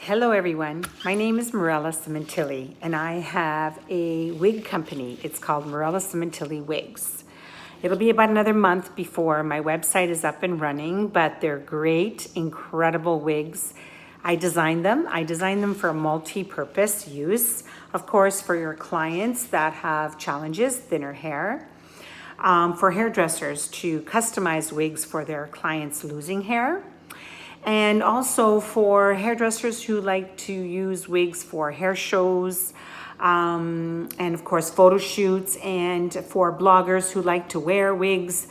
Hello everyone, my name is Mirella Sementilli and I have a wig company. It's called Mirella Sementilli Wigs. It'll be about another month before my website is up and running, but they're great, incredible wigs. I designed them for multi-purpose use. Of course, for your clients that have challenges, thinner hair. For hairdressers to customize wigs for their clients losing hair. And also for hairdressers who like to use wigs for hair shows, and of course photo shoots, and for bloggers who like to wear wigs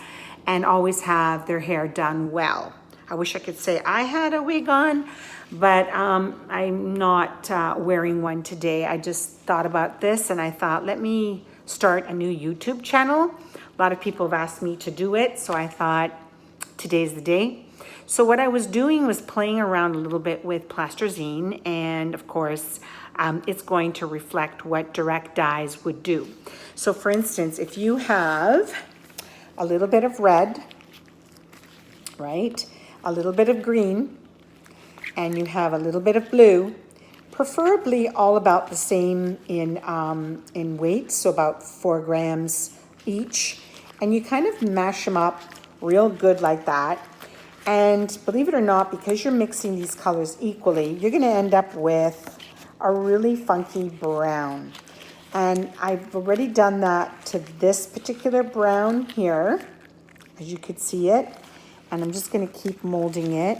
and always have their hair done well. I wish I could say I had a wig on, but I'm not wearing one today. I just thought about this and I thought, let me start a new YouTube channel. A lot of people have asked me to do it, so I thought today's the day. So what I was doing was playing around a little bit with plasticine, and of course, it's going to reflect what direct dyes would do. So for instance, if you have a little bit of red, right, a little bit of green, and you have a little bit of blue, preferably all about the same in weight, so about 4 grams each, and you kind of mash them up real good like that. And believe it or not, because you're mixing these colors equally, you're going to end up with a really funky brown. And I've already done that to this particular brown here, as you could see it. And I'm just going to keep molding it.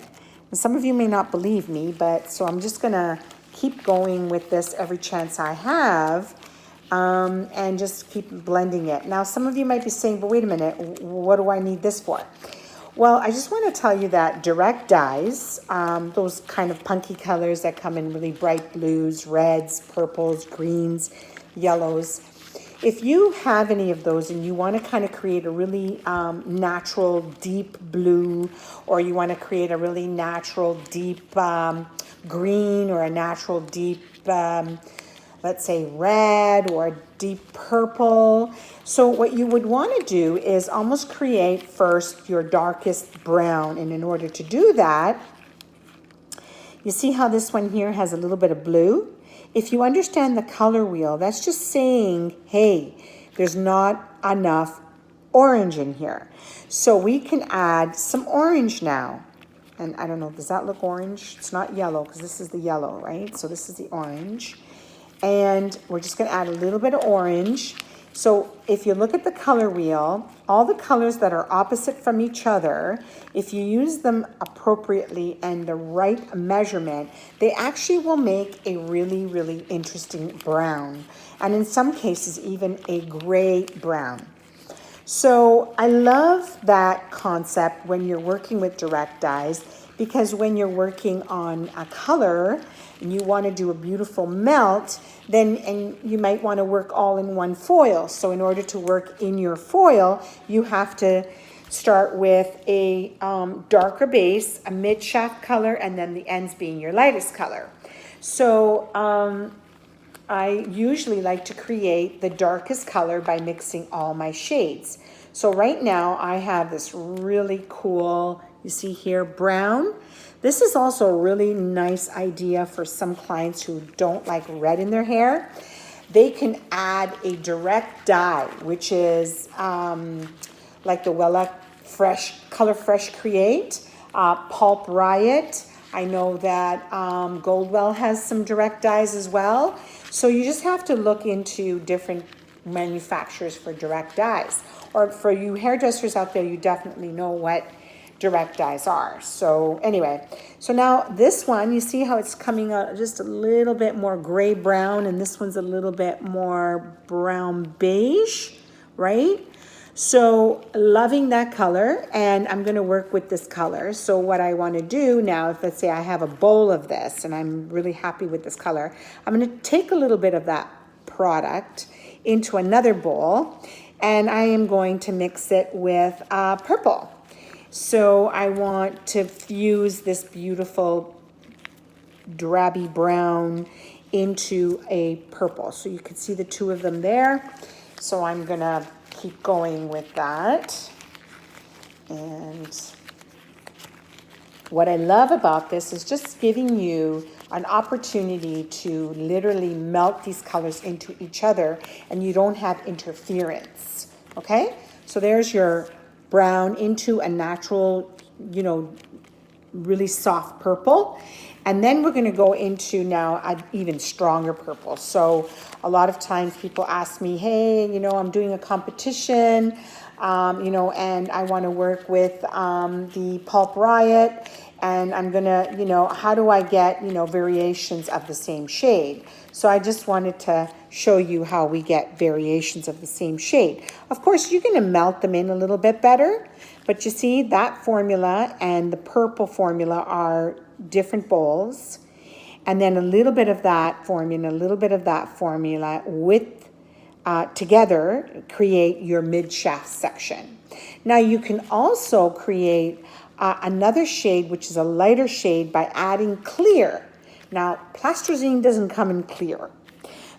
And some of you may not believe me, but so I'm just going to keep going with this every chance I have, and just keep blending it. Now, some of you might be saying, but wait a minute, what do I need this for? Well, I just want to tell you that direct dyes, those kind of punky colors that come in really bright blues, reds, purples, greens, yellows, if you have any of those and you want to kind of create a really natural deep blue, or you want to create a really natural deep green, or a natural deep let's say red, or a deep purple. So what you would want to do is almost create first your darkest brown. And in order to do that, you see how this one here has a little bit of blue? If you understand the color wheel, that's just saying, hey, there's not enough orange in here. So we can add some orange now. And I don't know, does that look orange? It's not yellow, because this is the yellow, right? So this is the orange. And we're just going to add a little bit of orange. So if you look at the color wheel, all the colors that are opposite from each other, if you use them appropriately and the right measurement, they actually will make a really, really interesting brown. And in some cases, even a gray brown. So I love that concept when you're working with direct dyes, because when you're working on a color and you want to do a beautiful melt, and you might want to work all in one foil. So in order to work in your foil, you have to start with a darker base, a mid-shaft color, and then the ends being your lightest color. So I usually like to create the darkest color by mixing all my shades. So right now I have this really cool, you see here, brown. This is also a really nice idea for some clients who don't like red in their hair. They can add a direct dye, which is like the Wella Fresh, Color Fresh Create, Pulp Riot. I know that Goldwell has some direct dyes as well. So you just have to look into different manufacturers for direct dyes. Or for you hairdressers out there, you definitely know what direct dyes are. So anyway, so now this one, you see how it's coming out just a little bit more gray brown, and this one's a little bit more brown beige, right? So loving that color, and I'm going to work with this color. So what I want to do now, if let's say I have a bowl of this and I'm really happy with this color, I'm going to take a little bit of that product into another bowl, and I am going to mix it with purple. So I want to fuse this beautiful drabby brown into a purple. So you can see the two of them there. So I'm going to keep going with that. And What I love about this is just giving you an opportunity to literally melt these colors into each other and you don't have interference, okay? So there's your brown into a natural, you know, really soft purple. And then we're gonna go into now an even stronger purple. So a lot of times people ask me, hey, you know, I'm doing a competition, you know, and I wanna work with the Pulp Riot, and I'm gonna, you know, how do I get, you know, variations of the same shade? So I just wanted to show you how we get variations of the same shade. Of course, you're gonna melt them in a little bit better, but you see that formula and the purple formula are different bowls. And then a little bit of that formula, a little bit of that formula with together create your mid-shaft section. Now you can also create another shade, which is a lighter shade, by adding clear. Now, plasticine doesn't come in clear,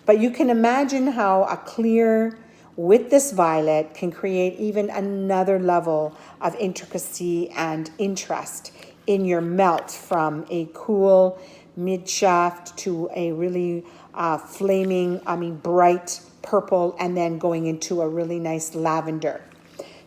but you can imagine how a clear with this violet can create even another level of intricacy and interest in your melt, from a cool mid-shaft to a really flaming, bright purple, and then going into a really nice lavender.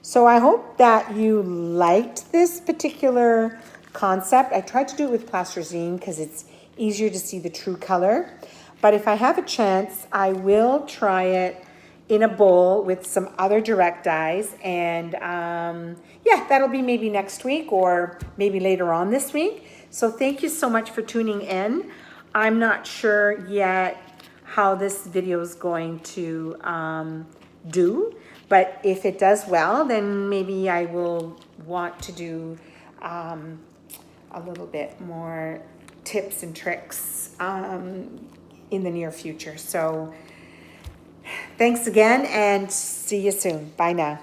So I hope that you liked this particular concept. I tried to do it with plasticine because it's easier to see the true color. But if I have a chance, I will try it in a bowl with some other direct dyes. And yeah, that'll be maybe next week or maybe later on this week. So thank you so much for tuning in. I'm not sure yet how this video is going to do, but if it does well, then maybe I will want to do a little bit more tips and tricks in the near future. So thanks again and see you soon. Bye now.